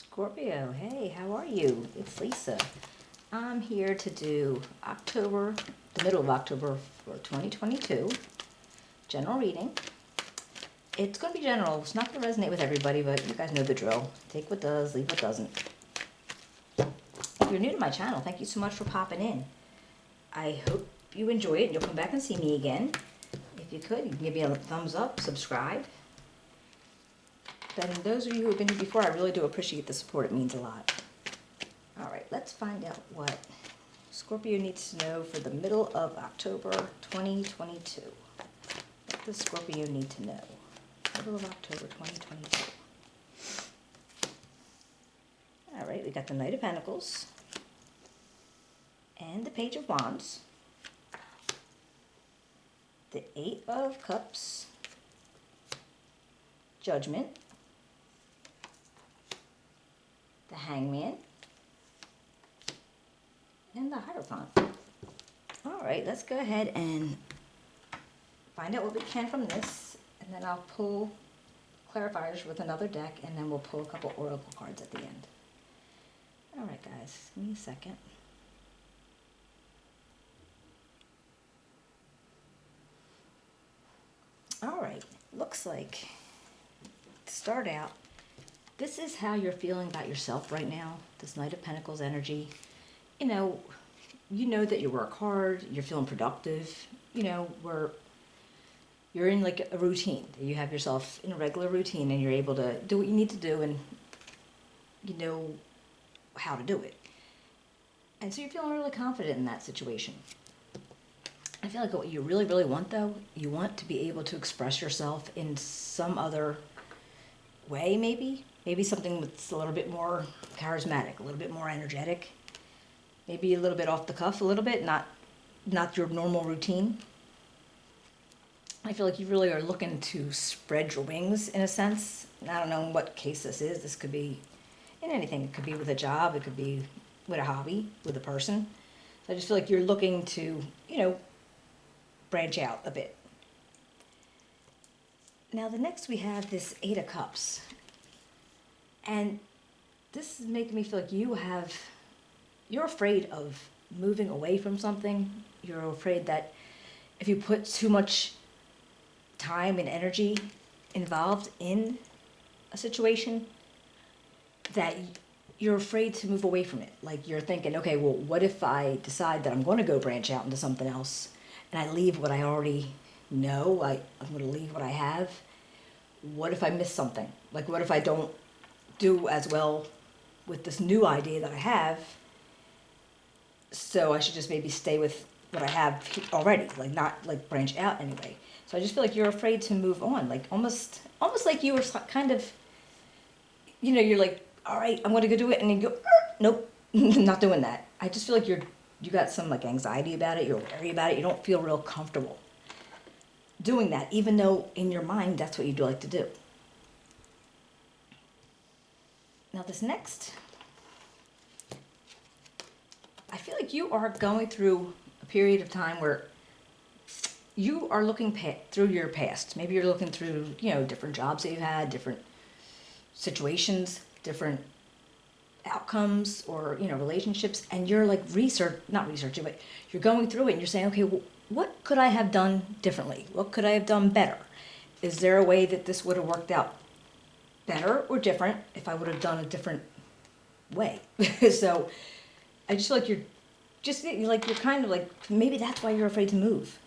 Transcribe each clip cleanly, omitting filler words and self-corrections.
Scorpio, hey, how are you? It's Lisa. I'm here to do October, the middle of October for 2022, general reading. It's going to be general. It's not going to resonate with everybody, but you guys know the drill. Take what does, leave what doesn't. If you're new to my channel, thank you so much for popping in. I hope you enjoy it and you'll come back and see me again. If you could, you can give me a thumbs up, subscribe. Then those of you who have been here before, I really do appreciate the support. It means a lot. All right, let's find out what Scorpio needs to know for the middle of October 2022. What does Scorpio need to know? Middle of October 2022. All right, we got the Knight of Pentacles and the Page of Wands, the Eight of Cups, Judgment, the Hangman, and the Hierophant. All right, let's go ahead and find out what we can from this, and then I'll pull clarifiers with another deck, and then we'll pull a couple oracle cards at the end. All right, guys, give me a second. All right, looks like, to start out, this is how you're feeling about yourself right now, this Knight of Pentacles energy. You know that you work hard, you're feeling productive, you're in like a routine. You have yourself in a regular routine and you're able to do what you need to do and you know how to do it. And so you're feeling really confident in that situation. I feel like what you really, really want though, you want to be able to express yourself in some other way maybe. Maybe something that's a little bit more charismatic, a little bit more energetic. Maybe a little bit off the cuff, a little bit, not your normal routine. I feel like you really are looking to spread your wings in a sense. And I don't know in what case this is. This could be in anything. It could be with a job. It could be with a hobby, with a person. So I just feel like you're looking to, branch out a bit. Now the next we have this Eight of Cups. And this is making me feel like you're afraid of moving away from something. You're afraid that if you put too much time and energy involved in a situation, that you're afraid to move away from it. Like you're thinking, okay, well, what if I decide that I'm going to go branch out into something else and I leave what I already know? I'm going to leave what I have. What if I miss something? Like what if I don't do as well with this new idea that I have? So I should just maybe stay with what I have already, like not like branch out anyway. So I just feel like you're afraid to move on, like almost like you were kind of, you're like, all right, I'm going to go do it, and then you go, nope, not doing that. I just feel like you got some like anxiety about it. You're worried about it. You don't feel real comfortable doing that, even though in your mind that's what you'd like to do. Now this next, I feel like you are going through a period of time where you are looking through your past. Maybe you're looking through, different jobs that you've had, different situations, different outcomes, or, relationships, and you're like not researching, but you're going through it and you're saying, okay, well, what could I have done differently? What could I have done better? Is there a way that this would have worked out better or different if I would have done a different way? So I just feel like you're kind of like, maybe that's why you're afraid to move.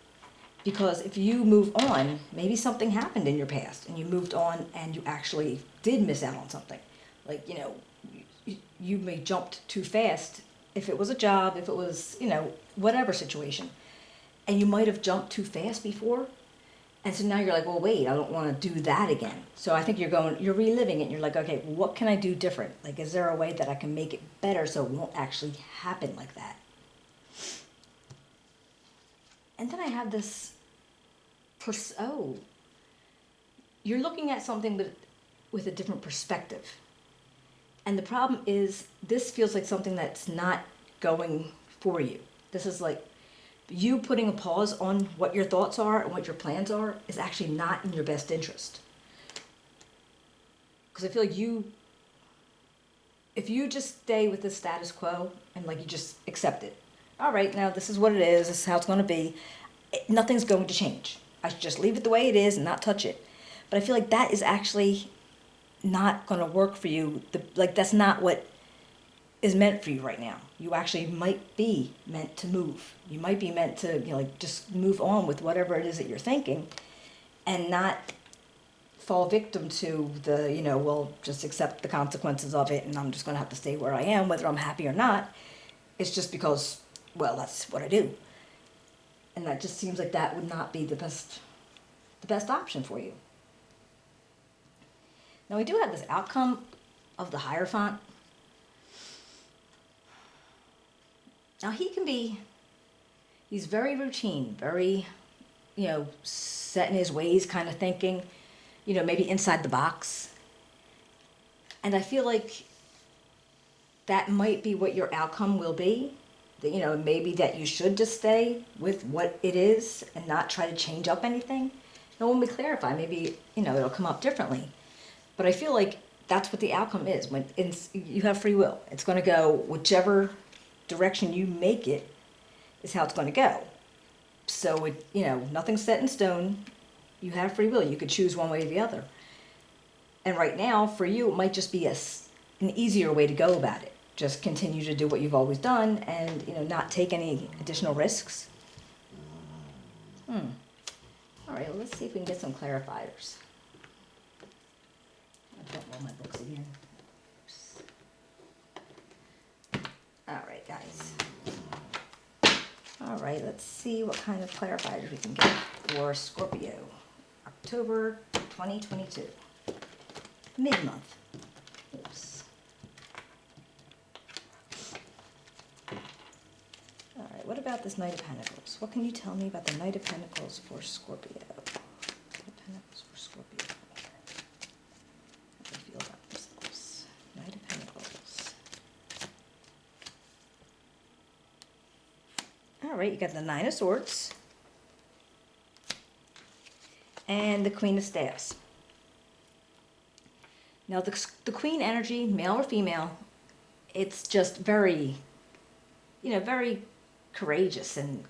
Because if you move on, maybe something happened in your past and you moved on and you actually did miss out on something. Like, you may jumped too fast if it was a job, if it was, whatever situation. And you might have jumped too fast before. And so now you're like, well, wait, I don't want to do that again. So I think you're reliving it and you're like, okay, what can I do different? Like, is there a way that I can make it better so it won't actually happen like that? And then I have this, you're looking at something with a different perspective. And the problem is, this feels like something that's not going for you. This is like you putting a pause on what your thoughts are and what your plans are is actually not in your best interest. Because I feel like if you just stay with the status quo and like you just accept it, all right, now this is what it is, this is how it's going to be, nothing's going to change. I should just leave it the way it is and not touch it. But I feel like that is actually not going to work for you. Like that's not what is meant for you right now. You actually might be meant to move. You might be meant to, like just move on with whatever it is that you're thinking and not fall victim to the, well, just accept the consequences of it and I'm just going to have to stay where I am, whether I'm happy or not. It's just because, well, that's what I do. And that just seems like that would not be the best option for you. Now we do have this outcome of the Hierophant. Now he's very routine, very, set in his ways kind of thinking, maybe inside the box. And I feel like that might be what your outcome will be. That, maybe that you should just stay with what it is and not try to change up anything. And when we clarify, maybe, it'll come up differently. But I feel like that's what the outcome is. When you have free will, it's going to go whichever direction you make it is how it's going to go. So, nothing's set in stone. You have free will. You could choose one way or the other. And right now, for you, it might just be an easier way to go about it. Just continue to do what you've always done and, not take any additional risks. All right, well, let's see if we can get some clarifiers. I don't roll my books again. Oops. All right, guys. All right, let's see what kind of clarifiers we can get for Scorpio. October 2022. Mid-month. Oops. All right, what about this Knight of Pentacles? What can you tell me about the Knight of Pentacles for Scorpio? Knight of Pentacles for Scorpio. How do they feel about themselves? Knight of Pentacles. All right, you got the Nine of Swords and the Queen of Staffs. Now, the Queen energy, male or female, it's just very, very courageous and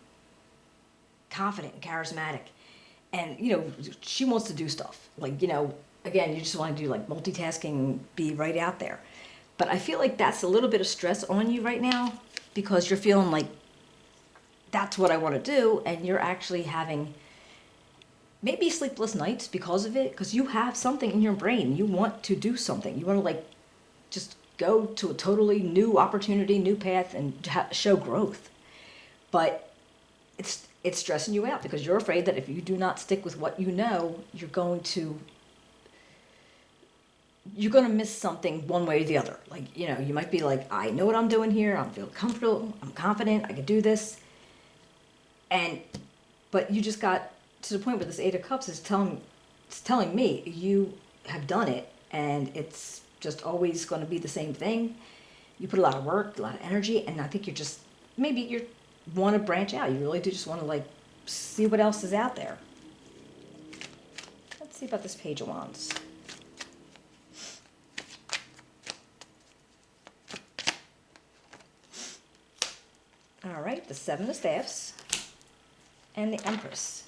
confident and charismatic. And, she wants to do stuff. Like, again, you just want to do like multitasking, be right out there. But I feel like that's a little bit of stress on you right now because you're feeling like that's what I want to do. And you're actually having maybe sleepless nights because of it, because you have something in your brain. You want to do something. You want to just go to a totally new opportunity, new path, and show growth. But it's stressing you out because you're afraid that if you do not stick with what you know, you're going to miss something one way or the other. Like, you might be like, I know what I'm doing here. I feel comfortable. I'm confident. I can do this. But you just got to the point where this Eight of Cups is telling me you have done it and it's just always going to be the same thing. You put a lot of work, a lot of energy, and I think maybe you want to branch out. You really do just want to see what else is out there. Let's see about this Page of Wands. All right, the Seven of Staffs and the Empress.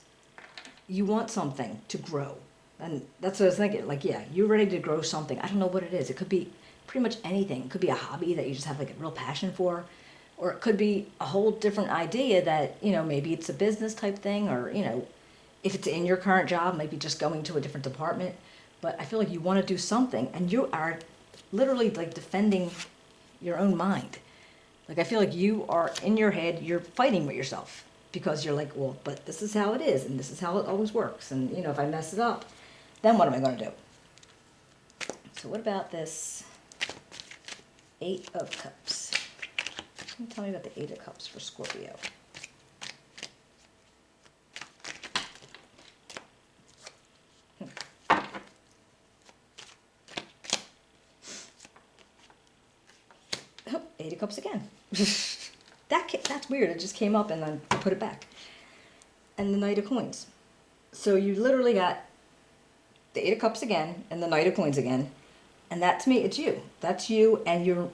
You want something to grow. And that's what I was thinking. You're ready to grow something. I don't know what it is. It could be pretty much anything. It could be a hobby that you just have a real passion for. Or it could be a whole different idea that, maybe it's a business type thing. Or, if it's in your current job, maybe just going to a different department. But I feel like you want to do something. And you are literally defending your own mind. I feel like you are in your head, you're fighting with yourself. Because you're like, well, but this is how it is, and this is how it always works. And, if I mess it up, then what am I going to do? So what about this Eight of Cups? Can you tell me about the Eight of Cups for Scorpio? Oh, Eight of Cups again. That's weird. It just came up and then I put it back. And the Knight of Coins. So you literally got the Eight of Cups again and the Knight of Coins again. And that to me, it's you. That's you, and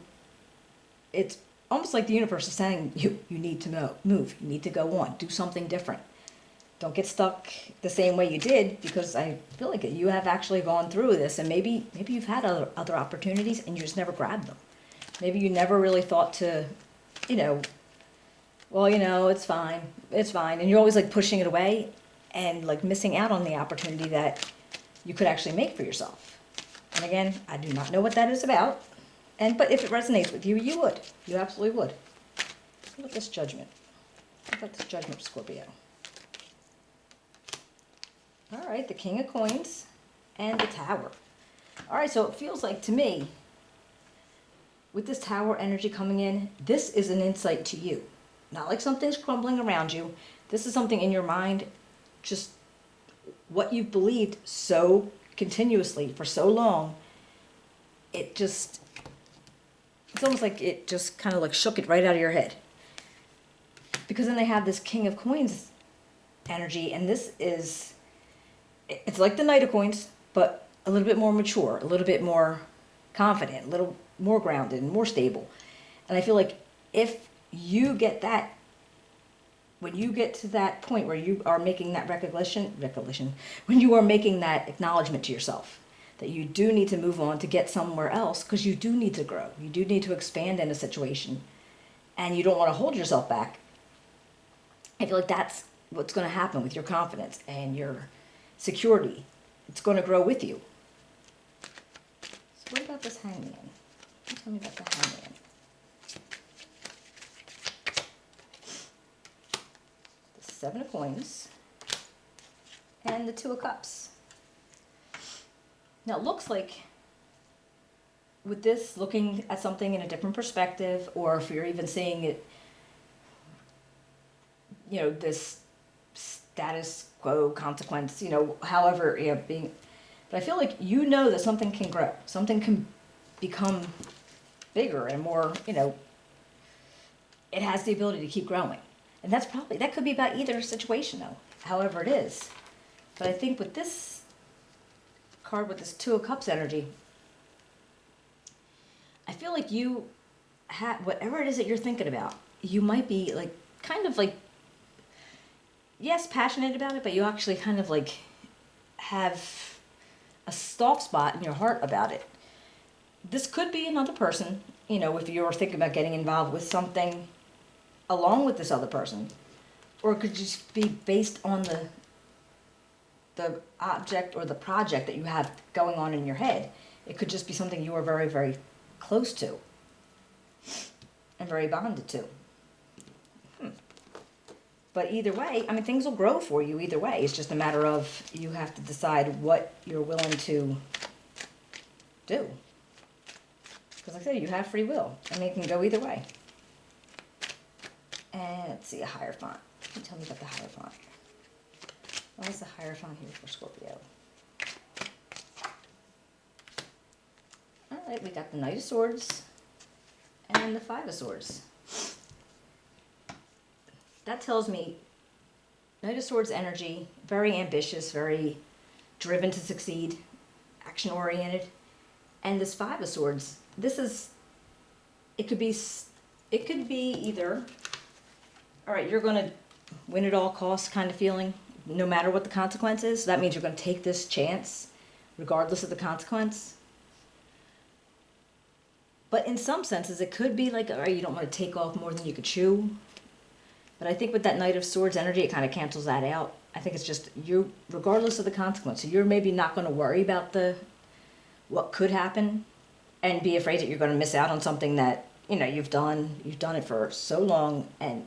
it's almost like the universe is saying, you need to move. You need to go on. Do something different. Don't get stuck the same way you did, because I feel like you have actually gone through this, and maybe you've had other opportunities and you just never grabbed them. Maybe you never really thought to, well, it's fine, and you're always like pushing it away and like missing out on the opportunity that you could actually make for yourself. And again, I do not know what that is about, but if it resonates with you, you would. You absolutely would. Look at this judgment. Look at this judgment, Scorpio. All right, the King of Coins and the Tower. All right, so it feels like to me, with this Tower energy coming in, this is an insight to you. Not like something's crumbling around you. This is something in your mind, just what you've believed so continuously for so long. It's almost like it just kind of like shook it right out of your head. Because then they have this King of Coins energy, and it's like the Knight of Coins, but a little bit more mature, a little bit more confident, a little more grounded and more stable. And I feel like if you get that, when you get to that point where you are making that recognition, when you are making that acknowledgement to yourself, that you do need to move on to get somewhere else, because you do need to grow. You do need to expand in a situation, and you don't want to hold yourself back. I feel like that's what's going to happen with your confidence and your security. It's going to grow with you. So what about this Hangman? Tell me about the Hangman. The Seven of Coins and the Two of Cups. Now it looks like with this, looking at something in a different perspective, or if you're even seeing it, this status quo consequence, however, being, but I feel like that something can grow, something can become bigger and more, it has the ability to keep growing. And that could be about either situation though, however it is. But I think with this card, with this Two of Cups energy, I feel like you have, whatever it is that you're thinking about, you might be like, kind of like, yes, passionate about it, but you actually kind of like have a soft spot in your heart about it. This could be another person, if you're thinking about getting involved with something along with this other person, or it could just be based on the object or the project that you have going on in your head. It could just be something you are very, very close to and very bonded to. But either way, things will grow for you either way. It's just a matter of you have to decide what you're willing to do. Because like I said, you have free will, and it can go either way. And let's see, a Hierophant. Can you tell me about the Hierophant? What is the Hierophant here for Scorpio? All right, we got the Knight of Swords and the Five of Swords. That tells me Knight of Swords energy, very ambitious, very driven to succeed, action-oriented. And this Five of Swords, it could be either, all right, you're going to win at all costs kind of feeling, no matter what the consequence is. So that means you're going to take this chance, regardless of the consequence. But in some senses, it could be like, all right, you don't want to take off more than you could chew. But I think with that Knight of Swords energy, it kind of cancels that out. I think it's just you, regardless of the consequence, you're maybe not going to worry about what could happen and be afraid that you're going to miss out on something that, you've done it for so long, and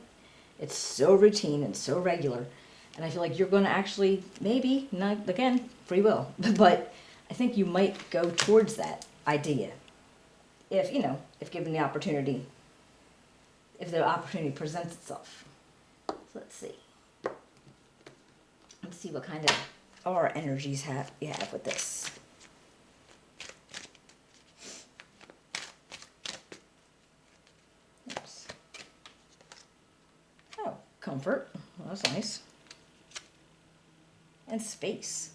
it's so routine and so regular. And I feel like you're going to actually, maybe, not, again, free will, but I think you might go towards that idea if given the opportunity, if the opportunity presents itself. Let's see. Let's see what kind of aura energies you have with this. Oops. Oh, comfort. Well, that's nice. And space.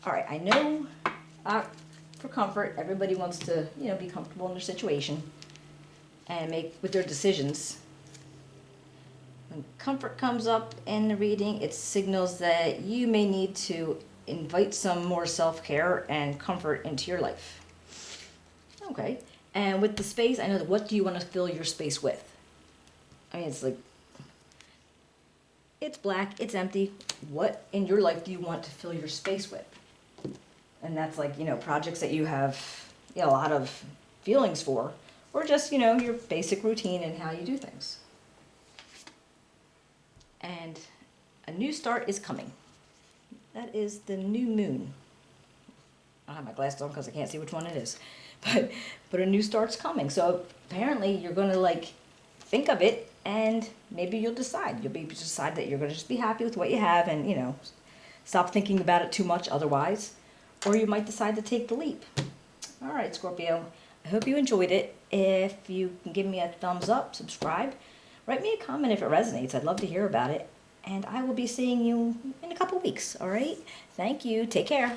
All right, I know for comfort. Everybody wants to, be comfortable in their situation and make with their decisions. When comfort comes up in the reading, it signals that you may need to invite some more self-care and comfort into your life. Okay. And with the space, I know that what do you want to fill your space with? I mean, it's like, it's black, it's empty. What in your life do you want to fill your space with? And that's like, projects that you have a lot of feelings for, or just, your basic routine and how you do things. And a new start is coming. That is the new moon. I don't have my glasses on because I can't see which one it is. But a new start's coming. So apparently you're going to think of it, and maybe you'll decide. You'll decide that you're going to just be happy with what you have and, stop thinking about it too much otherwise. Or you might decide to take the leap. All right, Scorpio. I hope you enjoyed it. If you can give me a thumbs up, subscribe, write me a comment if it resonates. I'd love to hear about it. And I will be seeing you in a couple weeks, all right? Thank you. Take care.